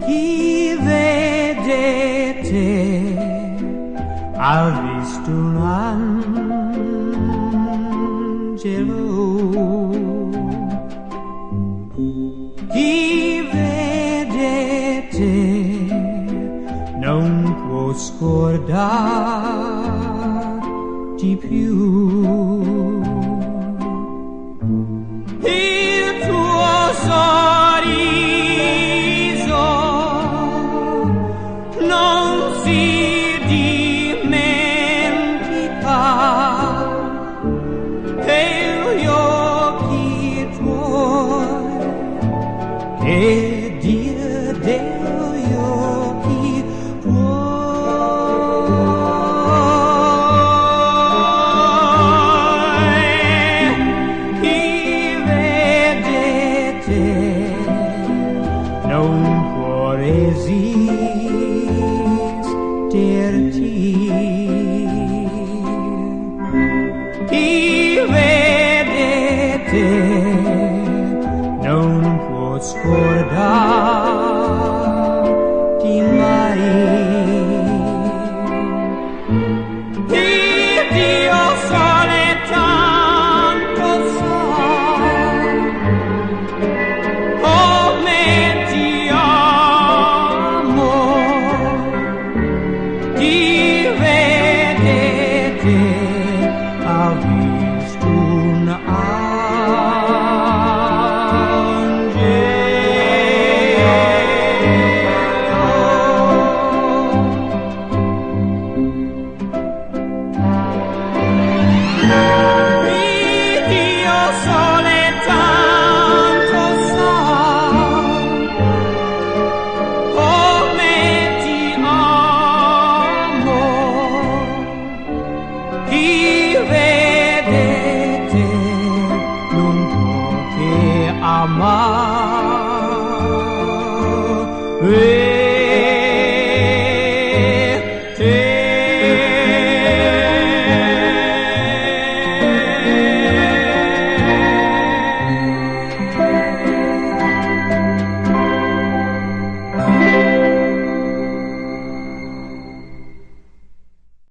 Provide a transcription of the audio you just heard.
Chi vede te ha visto un angelo. Chi vede te non può scordarti più. Il tuo sorriso non si dimentica, e gli occhi tuoi, che dir degli occhi tuoi. Chi vede te non può resisterti. Chi vede te non può scordarti mai. Il Dio sole tanto sa come ti amo. Chi vede te ha visto un chi vede te non può che amare.